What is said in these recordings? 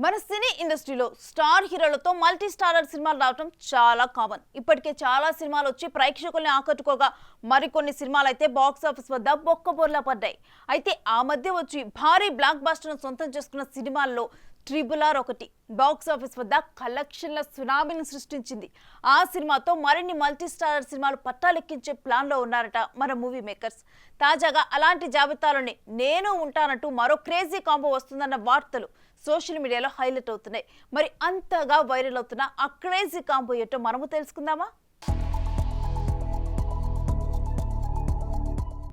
మన సినీ ఇండస్ట్రీలో స్టార్ హీరోలతో మల్టీ స్టారర్ సినిమాలు రావడం చాలా కామన్. ఇప్పటికే చాలా సినిమాలు వచ్చి ప్రేక్షకుల్ని ఆకట్టుకోగా మరికొన్ని సినిమాలు అయితే బాక్స్ ఆఫీస్ వద్ద బొక్కబోర్లా పడ్డాయి. అయితే ఆ మధ్య వచ్చి భారీ బ్లాక్ బస్టర్ను సొంతం చేసుకున్న సినిమాల్లో RRR ఒకటి బాక్స్ ఆఫీస్ వద్ద కలెక్షన్ల సునామీని సృష్టించింది. ఆ సినిమాతో మరిన్ని మల్టీ స్టారర్ సినిమాలు పట్టాలెక్కించే ప్లాన్లో ఉన్నారట మన మూవీ మేకర్స్. తాజాగా అలాంటి జాబితాలోనే నేను ఉంటానంటూ మరో క్రేజీ కాంబో వస్తుందన్న వార్తలు సోషల్ మీడియాలో హైలైట్ అవుతున్నాయి. మరి అంతగా వైరల్ అవుతున్న ఆ క్రేజీ కాంబో ఏంటో మనము తెలుసుకుందామా?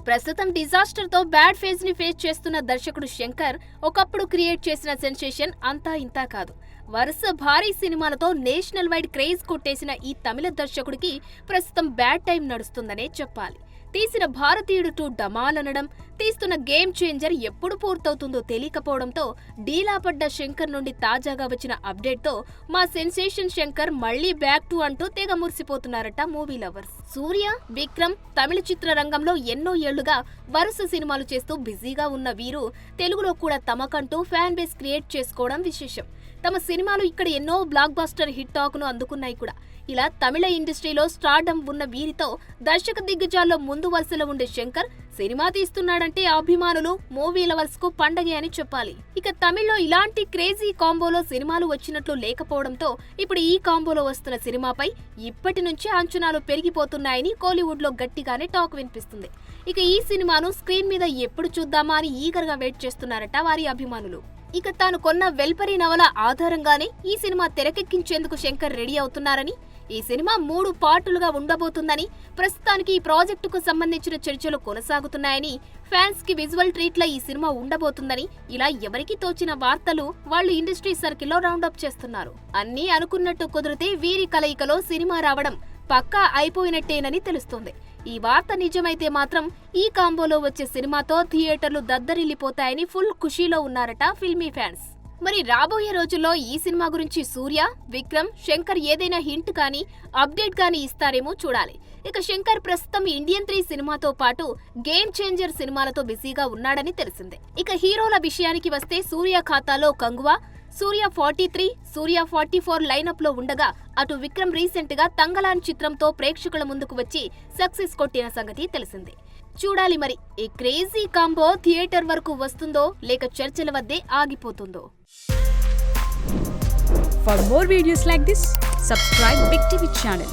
ప్రస్తుతం డిజాస్టర్ తో బ్యాడ్ ఫేజ్ ని ఫేస్ చేస్తున్న దర్శకుడు శంకర్ ఒకప్పుడు క్రియేట్ చేసిన సెన్సేషన్ అంతా ఇంతా కాదు. వరుస భారీ సినిమాలతో నేషనల్ వైడ్ క్రేజ్ కొట్టేసిన ఈ తమిళ దర్శకుడికి ప్రస్తుతం బ్యాడ్ టైం నడుస్తుందనే చెప్పాలి. తీసిన భారతీయుడు 2 డమాలనడం, తీస్తున్న గేమ్ చేంజర్ ఎప్పుడు పూర్తవుతుందో తెలియకపోవడంతో డీలాపడ్డ శంకర్ నుండి తాజాగా వచ్చిన అప్డేట్ తో మా సెన్సేషన్ శంకర్ మళ్లీ బ్యాక్ టు అంటూ తెగ మురిసిపోతున్నారట మూవీ లవర్స్. సూర్య, విక్రమ్ తమిళ చిత్ర రంగంలో ఎన్నో ఏళ్లుగా వరుస సినిమాలు చేస్తూ బిజీగా ఉన్న వీరు తెలుగులో కూడా తమకంటూ ఫ్యాన్ బేస్ క్రియేట్ చేసుకోవడం విశేషం. తమ సినిమాలు ఇక్కడ ఎన్నో బ్లాక్ బస్టర్ హిట్ టాక్ ను అందుకున్నాయి కూడా. ఇలా తమిళ ఇండస్ట్రీలో స్టార్డమ్ ఉన్న వీరితో దర్శక దిగ్గజాల్లో ముందు వరుసలో ఉండే శంకర్ సినిమా తీస్తున్నాడంటే అభిమానులు, మూవీ లవర్స్ కు పండగే అని చెప్పాలి. ఇక తమిళ్లో ఇలాంటి క్రేజీ కాంబోలో సినిమాలు వచ్చినట్లు లేకపోవడంతో ఇప్పుడు ఈ కాంబోలో వస్తున్న సినిమాపై ఇప్పటి నుంచే అంచనాలు పెరిగిపోతున్నాయని కోలీవుడ్ లో గట్టిగానే టాక్ వినిపిస్తుంది. ఇక ఈ సినిమాను స్క్రీన్ మీద ఎప్పుడు చూద్దామా అని ఈగర్గా వెయిట్ చేస్తున్నారట వారి అభిమానులు. ఇక తాను కొన్న వెల్పరి నవల ఆధారంగానే ఈ సినిమా తెరకెక్కించేందుకు శంకర్ రెడీ అవుతున్నారని, ఈ సినిమా 3 పార్టులుగా ఉండబోతుందని, ప్రస్తుతానికి ఈ ప్రాజెక్టుకు సంబంధించిన చర్చలు కొనసాగుతున్నాయని, ఫ్యాన్స్ కి విజువల్ ట్రీట్ లా ఈ సినిమా ఉండబోతుందని ఇలా ఎవరికి తోచిన వార్తలు వాళ్ళు ఇండస్ట్రీ సర్కిల్లో రౌండప్ చేస్తున్నారు. అన్నీ అనుకున్నట్టు కుదిరితే వీరి కలయికలో సినిమా రావడం పక్కా అయిపోయినట్టేనని తెలుస్తోంది. ఈ వార్త నిజమైతే మాత్రం ఈ కాంబోలో వచ్చే సినిమాతో థియేటర్లు దద్దరిల్లిపోతాయని ఫుల్ ఖుషీలో ఉన్నారట ఫిల్మీ ఫ్యాన్స్. మరి రాబోయే రోజుల్లో ఈ సినిమా గురించి సూర్య, విక్రమ్, శంకర్ ఏదైనా హింట్ కానీ అప్డేట్ కానీ ఇస్తారేమో చూడాలి. ఇక శంకర్ ప్రస్తుతం ఇండియన్ 3 సినిమాతో పాటు గేమ్ చేంజర్ సినిమాలతో బిజీగా ఉన్నాడని తెలిసిందే. ఇక హీరోల విషయానికి వస్తే సూర్య ఖాతాలో కంగువా, సూర్య 43, సూర్య 44 లైనప్ లో ఉండగా అటు విక్రమ్ రీసెంట్ గా తంగలాన్ చిత్రంతో ప్రేక్షకుల ముందుకు వచ్చి సక్సెస్ కొట్టిన సంగతి తెలిసిందే. చూడాలి మరి ఈ క్రేజీ కాంబో థియేటర్ వరకు వస్తుందో లేక చర్చల వద్దే ఆగిపోతుందో. For more videos like this, subscribe Big TV channel.